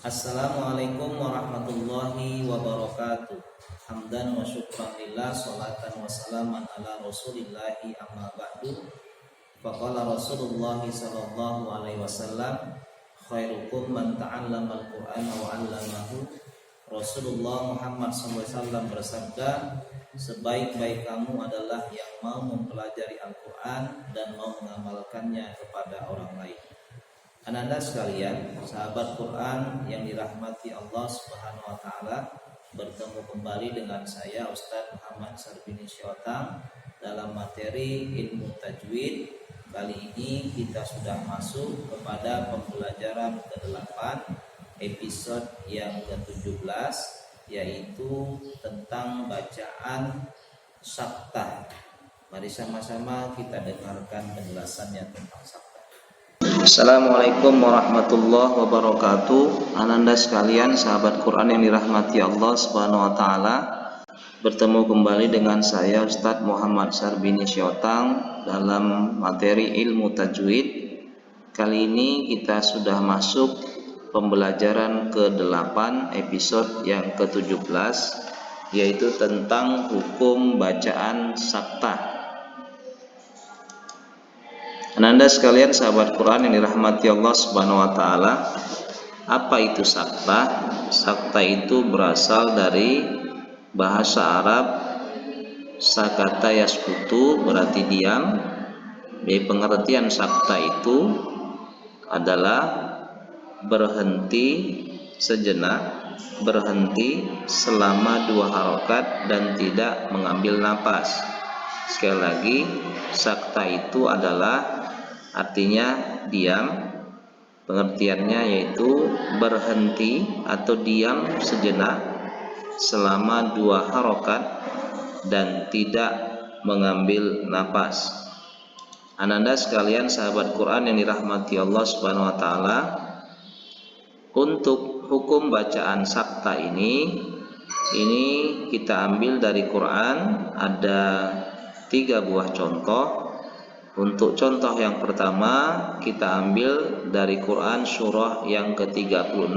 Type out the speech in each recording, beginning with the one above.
Assalamualaikum warahmatullahi wabarakatuh. Hamdan wa syukran lillah, salatan wa salaman ala rasulillahi amma ba'du. Faqala Rasulullah sallallahu alaihi wasallam, khairukum man ta'allama al-Qur'ana wa 'allamahu. Rasulullah Muhammad SAW bersabda, sebaik-baik kamu adalah yang mau mempelajari Al-Quran dan mau mengamalkannya kepada orang lain. Ananda sekalian, sahabat Quran yang dirahmati Allah Subhanahu wa taala, bertemu kembali dengan saya Ustadz Muhammad Sarbini Syotang dalam materi ilmu tajwid. Kali ini kita sudah masuk kepada pembelajaran ke-8 episode yang ke-17, yaitu tentang bacaan sabta. Mari sama-sama kita dengarkan penjelasannya tentang sabta. Assalamualaikum warahmatullahi wabarakatuh. Ananda sekalian, sahabat Quran yang dirahmati Allah Subhanahu wa taala, bertemu kembali dengan saya Ustadz Muhammad Sarbini Syotang dalam materi ilmu tajwid. Kali ini kita sudah masuk pembelajaran ke-8 episode yang ke-17, yaitu tentang hukum bacaan sabta. Ananda sekalian, sahabat Quran yang dirahmati Allah Subhanahu wa taala, apa itu sabta? Sabta itu berasal dari bahasa Arab sakata yaskutu, berarti diam. Di pengertian sabta itu adalah berhenti sejenak, berhenti selama 2 harokat dan tidak mengambil napas. Sekali lagi, sakta itu adalah artinya diam, pengertiannya yaitu berhenti atau diam sejenak selama 2 harokat dan tidak mengambil napas. Ananda sekalian, sahabat Quran yang dirahmati Allah Subhanahu wa taala, untuk hukum bacaan sakta ini kita ambil dari Quran. Ada 3 buah contoh. Untuk contoh yang pertama kita ambil dari Quran surah yang ke-36,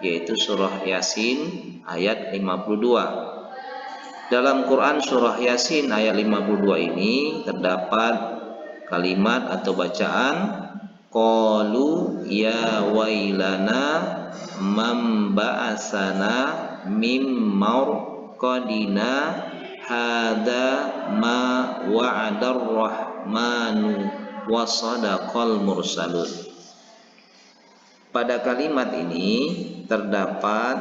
yaitu surah Yasin ayat 52. Dalam Quran surah Yasin ayat 52 ini terdapat kalimat atau bacaan qalu ya wailana man ba'asana mim marqadina hada ma wa'adar rahmanu wa sadaqal mursalun. Pada kalimat ini terdapat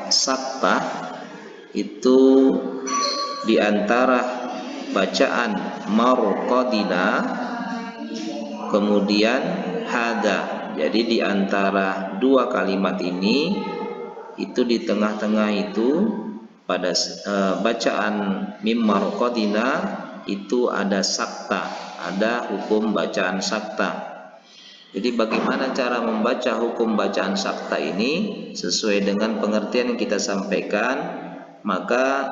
sakta, itu diantara bacaan marqadina kemudian hada. Jadi diantara 2 kalimat ini, itu di tengah-tengah itu pada bacaan mim marqadina itu ada sakta, ada hukum bacaan sakta. Jadi bagaimana cara membaca hukum bacaan sakta ini sesuai dengan pengertian yang kita sampaikan? Maka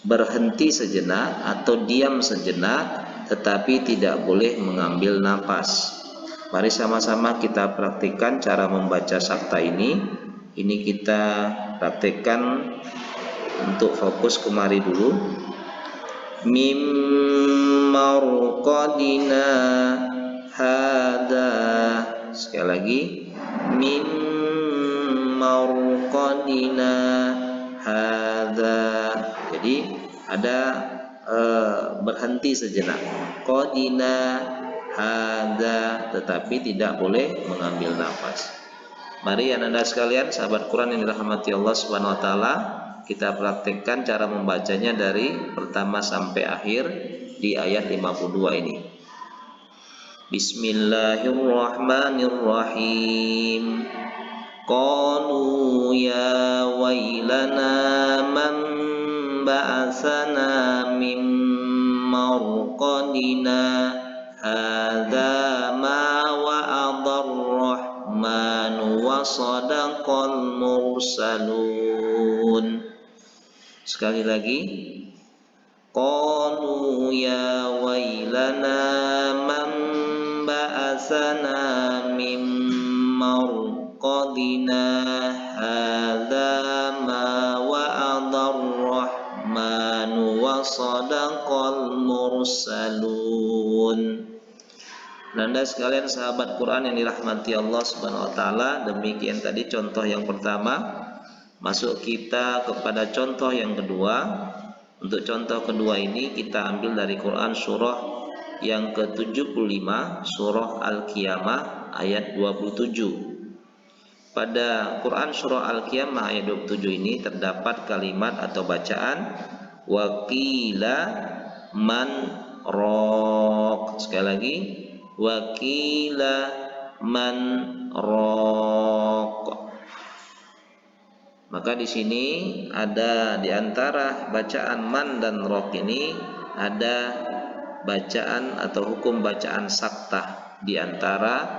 berhenti sejenak atau diam sejenak, tetapi tidak boleh mengambil napas. Mari sama-sama kita praktikkan cara membaca sakta ini. Ini kita praktikkan untuk fokus kemari dulu. Mim marqadina hada. Sekali lagi, mim marqadina hada. Jadi ada berhenti sejenak, qadina hada, tetapi tidak boleh mengambil nafas. Mari Anda sekalian, sahabat Quran yang dirahmati Allah Subhanahu wa taala, kita praktikkan cara membacanya dari pertama sampai akhir di ayat 52 ini. Bismillahirrahmanirrahim. Qalu ya wailana man ba'asana mim marqadina hadza ma wa'adar rahmanu wa sadaqal mursalun. Sekali lagi, qalu ya wailana man ba'asana ba'atsana min marqadina hadza ma wa'adar rahmanu wa sadaqal mursalun. Anda sekalian sahabat Quran yang dirahmati Allah Subhanahu wa taala, demikian tadi contoh yang pertama. Masuk kita kepada contoh yang kedua. Untuk contoh kedua ini kita ambil dari Quran surah yang ke-75, surah Al-Qiyamah ayat 27. Pada Quran surah Al-Qiyamah ayat 27 ini terdapat kalimat atau bacaan waqila man raq. Sekali lagi, waqila man raq. Maka di sini ada di antara bacaan man dan raq ini ada bacaan atau hukum bacaan saktah di antara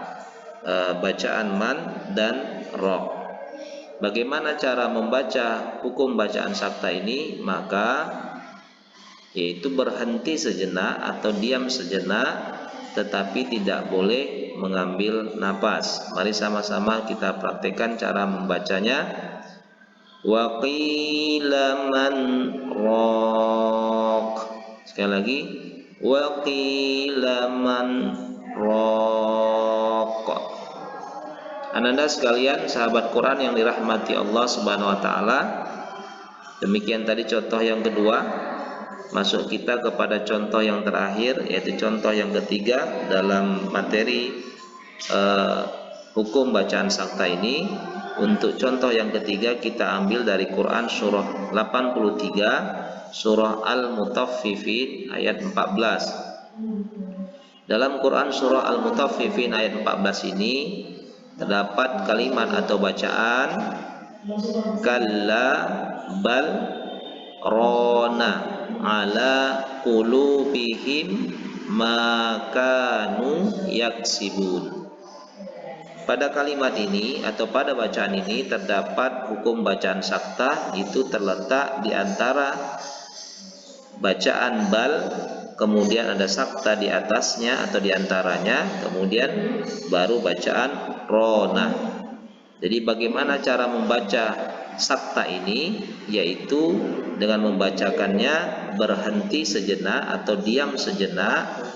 bacaan man dan raq. Bagaimana cara membaca hukum bacaan saktah ini? Maka yaitu berhenti sejenak atau diam sejenak, tetapi tidak boleh mengambil napas. Mari sama-sama kita praktekkan cara membacanya. Wa qila man raq. Sekali lagi, wa qila man raq. Ananda sekalian sahabat Quran yang dirahmati Allah Subhanahu wa taala, demikian tadi contoh yang kedua. Masuk kita kepada contoh yang terakhir, yaitu contoh yang ketiga dalam materi hukum bacaan sakta ini. Untuk contoh yang ketiga kita ambil dari Quran surah 83, surah Al-Mutaffifin ayat 14. Dalam Quran surah Al-Mutaffifin ayat 14 ini terdapat kalimat atau bacaan kalla bal rona ala qulubihim ma kanu yaksibun. Pada kalimat ini atau pada bacaan ini terdapat hukum bacaan sakta, itu terletak di antara bacaan bal, kemudian ada sakta di atasnya atau di antaranya, kemudian baru bacaan rona. Jadi bagaimana cara membaca sakta ini? Yaitu dengan membacakannya berhenti sejenak atau diam sejenak,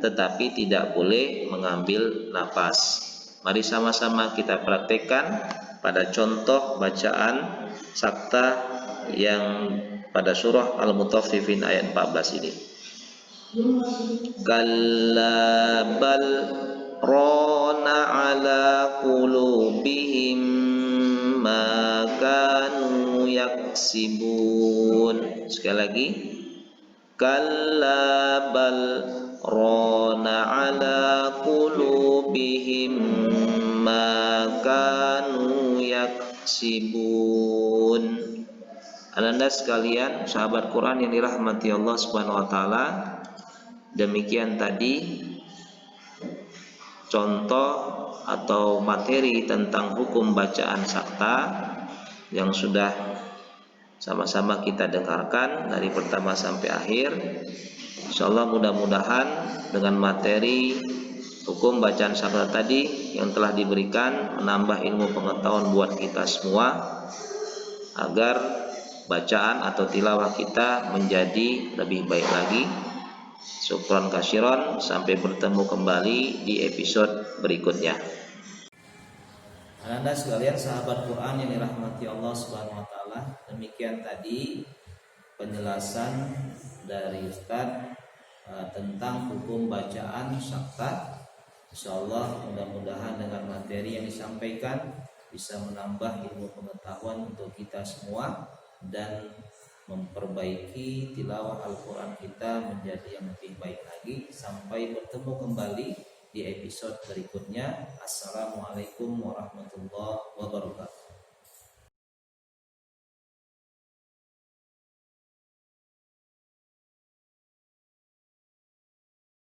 tetapi tidak boleh mengambil napas. Mari sama-sama kita praktekkan pada contoh bacaan sakta yang pada surah Al-Mutaffifin ayat 14 ini. Kalla bal rona ala qulubihim ma kanu yaksibun. Sekali lagi, kalla bal rona ala qulubihim ma kanu yaksibun. Ananda sekalian sahabat Quran yang dirahmati Allah Subhanahu wa taala, demikian tadi contoh atau materi tentang hukum bacaan sakta yang sudah sama-sama kita dengarkan dari pertama sampai akhir. Insyaallah mudah-mudahan dengan materi hukum bacaan sakta tadi yang telah diberikan menambah ilmu pengetahuan buat kita semua, agar bacaan atau tilawah kita menjadi lebih baik lagi. Syukran kasiron, sampai bertemu kembali di episode berikutnya. Anda sekalian sahabat Quran yang dirahmati Allah Subhanahu wa taala, demikian tadi penjelasan dari Ustaz tentang hukum bacaan sakta. Insyaallah mudah-mudahan dengan materi yang disampaikan bisa menambah ilmu pengetahuan untuk kita semua dan memperbaiki tilawah Al-Quran kita menjadi yang lebih baik lagi. Sampai bertemu kembali di episode berikutnya. Assalamualaikum warahmatullahi wabarakatuh.